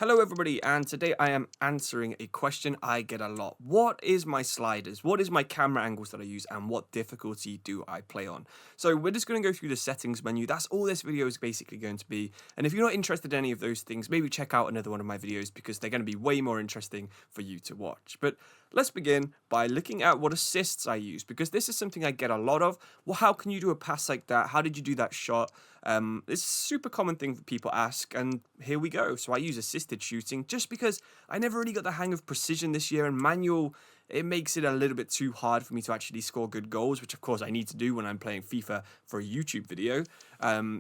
Hello everybody, and today I am answering a question I get a lot. What is my sliders? What is my camera angles that I use, and what difficulty do I play on? So we're just going to go through the settings menu. That's all this video is basically going to be. And if you're not interested in any of those things, maybe check out another one of my videos because they're going to be way more interesting for you to watch. But let's begin by looking at what assists I use, because this is something I get a lot of. Well, how can you do a pass like that? How did you do that shot? It's a super common thing that people ask, and here we go. So I use assisted shooting just because I never really got the hang of precision this year, and manual, it makes it a little bit too hard for me to actually score good goals, which of course I need to do when I'm playing FIFA for a YouTube video.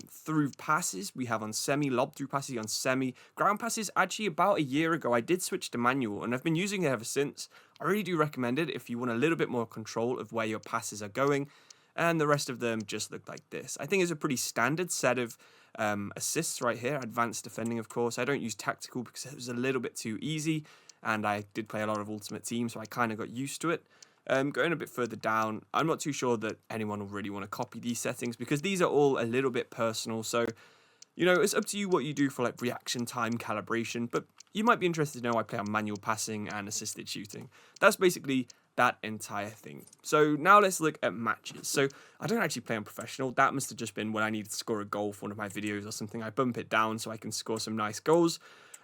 Through passes, we have on semi, lob through passes on semi. Ground passes, actually about a year ago, I did switch to manual, and I've been using it ever since. I really do recommend it if you want a little bit more control of where your passes are going. And the rest of them just look like this. I think it's a pretty standard set of assists right here. Advanced defending, of course. I don't use tactical because it was a little bit too easy, and I did play a lot of Ultimate Team, so I kind of got used to it. Going a bit further down, I'm not too sure that anyone will really want to copy these settings because these are all a little bit personal. So, you know, it's up to you what you do for like reaction time calibration, but you might be interested to know I play on manual passing and assisted shooting. That's basically that entire thing. So now let's look at matches. So I don't actually play on professional. That must have just been when I needed to score a goal for one of my videos or something. I bump it down so I can score some nice goals.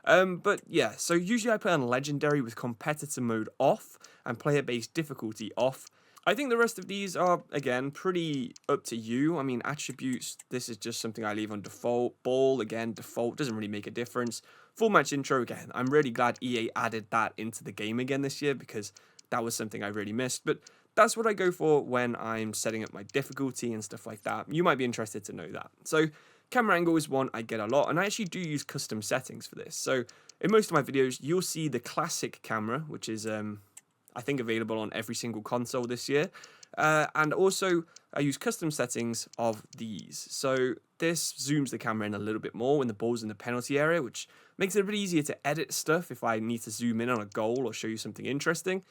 But yeah, so usually I play on legendary with competitor mode off and player-based difficulty off. I think the rest of these are, again, pretty up to you. I mean, attributes, this is just something I leave on default. Ball, again, default, doesn't really make a difference. Full match intro, again, I'm really glad EA added that into the game again this year because that was something I really missed. But that's what I go for when I'm setting up my difficulty and stuff like that. You might be interested to know that. So camera angle is one I get a lot, and I actually do use custom settings for this. So in most of my videos, you'll see the classic camera, which is I think available on every single console this year. And also I use custom settings of these. So this zooms the camera in a little bit more when the ball's in the penalty area, which makes it a bit easier to edit stuff if I need to zoom in on a goal or show you something interesting.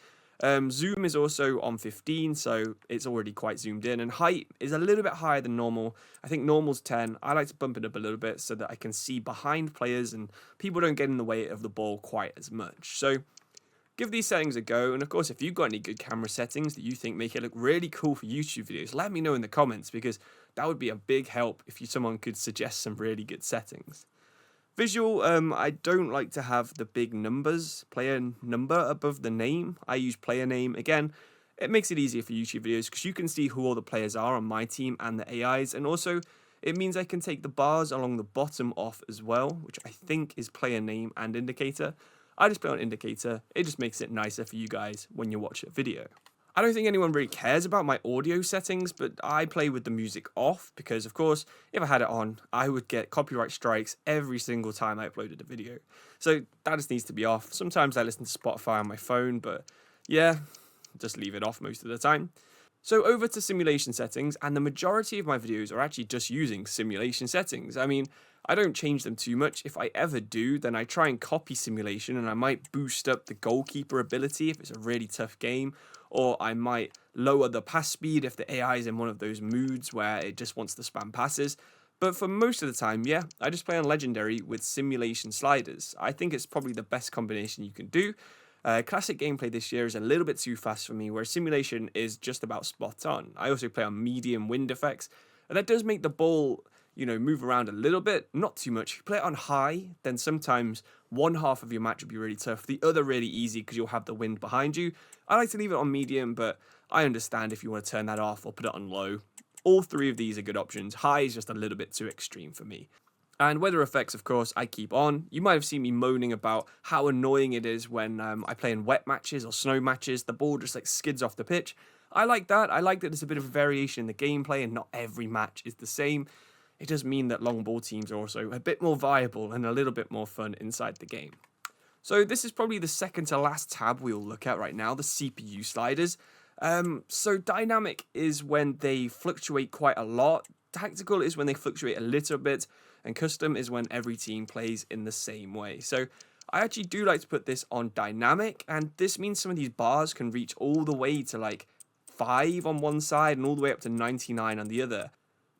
Zoom is also on 15, so it's already quite zoomed in, and height is a little bit higher than normal. I think normal's 10. I like to bump it up a little bit so that I can see behind players and people don't get in the way of the ball quite as much. So give these settings a go, and of course if you've got any good camera settings that you think make it look really cool for YouTube videos, let me know in the comments, because that would be a big help if someone could suggest some really good settings. Visual, I don't like to have the big numbers, player number above the name. I use player name. Again, it makes it easier for YouTube videos because you can see who all the players are on my team and the AIs, and also it means I can take the bars along the bottom off as well, which I think is player name and indicator. I just play on indicator. It just makes it nicer for you guys when you watch a video. I don't think anyone really cares about my audio settings, but I play with the music off because, of course, if I had it on, I would get copyright strikes every single time I uploaded a video. So that just needs to be off. Sometimes I listen to Spotify on my phone, but yeah, just leave it off most of the time. So over to simulation settings, and the majority of my videos are actually just using simulation settings. I mean, I don't change them too much. If I ever do, then I try and copy simulation, and I might boost up the goalkeeper ability if it's a really tough game, or I might lower the pass speed if the AI is in one of those moods where it just wants to spam passes. But for most of the time, yeah, I just play on legendary with simulation sliders. I think it's probably the best combination you can do. Classic gameplay this year is a little bit too fast for me, where simulation is just about spot on. I also play on medium wind effects, and that does make the ball, you know, move around a little bit, not too much. If you play it on high, then sometimes one half of your match will be really tough, the other really easy because you'll have the wind behind you. I like to leave it on medium, but I understand if you want to turn that off or put it on low. All three of these are good options. High is just a little bit too extreme for me. And weather effects, of course, I keep on. You might have seen me moaning about how annoying it is when I play in wet matches or snow matches. The ball just like skids off the pitch. I like that. I like that there's a bit of variation in the gameplay and not every match is the same. It does mean that long ball teams are also a bit more viable and a little bit more fun inside the game. So this is probably the second to last tab we'll look at right now, the CPU sliders. So dynamic is when they fluctuate quite a lot. Tactical is when they fluctuate a little bit, and custom is when every team plays in the same way. So I actually do like to put this on dynamic, and this means some of these bars can reach all the way to like 5 on one side and all the way up to 99 on the other.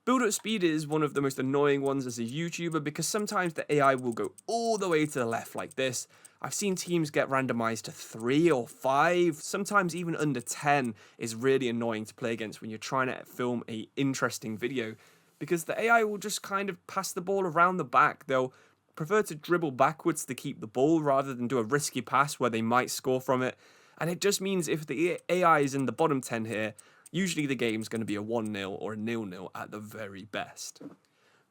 Build-up speed is one of the most annoying ones as a YouTuber because sometimes the AI will go all the way to the left like this. I've seen teams get randomized to 3 or 5, sometimes even under 10 is really annoying to play against when you're trying to film a interesting video because the AI will just kind of pass the ball around the back. They'll prefer to dribble backwards to keep the ball rather than do a risky pass where they might score from it. And it just means if the AI is in the bottom 10 here, usually the game's going to be a 1-0 or a 0-0 at the very best.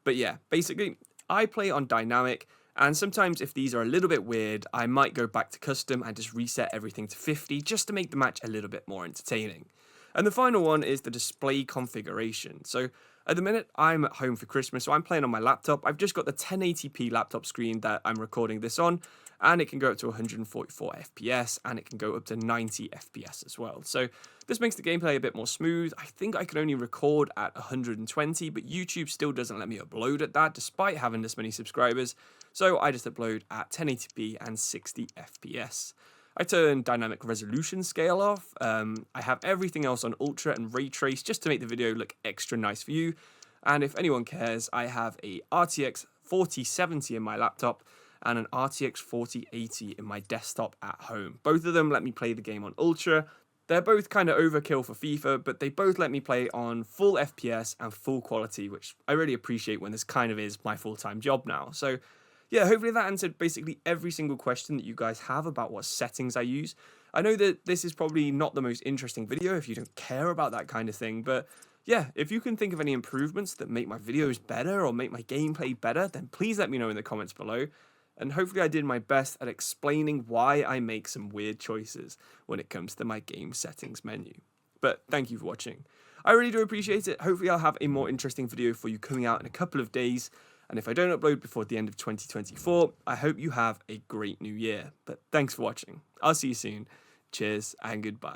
But yeah, basically, I play on dynamic, and sometimes if these are a little bit weird, I might go back to custom and just reset everything to 50 just to make the match a little bit more entertaining. And the final one is the display configuration. So at the minute, I'm at home for Christmas, so I'm playing on my laptop. I've just got the 1080p laptop screen that I'm recording this on, and it can go up to 144 FPS, and it can go up to 90 FPS as well. So this makes the gameplay a bit more smooth. I think I can only record at 120, but YouTube still doesn't let me upload at that, despite having this many subscribers. So I just upload at 1080p and 60 FPS. I turn dynamic resolution scale off. I have everything else on ultra and ray trace just to make the video look extra nice for you. And if anyone cares, I have a RTX 4070 in my laptop and an RTX 4080 in my desktop at home. Both of them let me play the game on ultra. They're both kind of overkill for FIFA, but they both let me play on full FPS and full quality, which I really appreciate when this kind of is my full-time job now. So yeah, hopefully that answered basically every single question that you guys have about what settings I use. I know that this is probably not the most interesting video if you don't care about that kind of thing, but yeah, if you can think of any improvements that make my videos better or make my gameplay better, then please let me know in the comments below. And hopefully I did my best at explaining why I make some weird choices when it comes to my game settings menu. But thank you for watching. I really do appreciate it. Hopefully I'll have a more interesting video for you coming out in a couple of days. And if I don't upload before the end of 2024, I hope you have a great new year. But thanks for watching. I'll see you soon. Cheers and goodbye.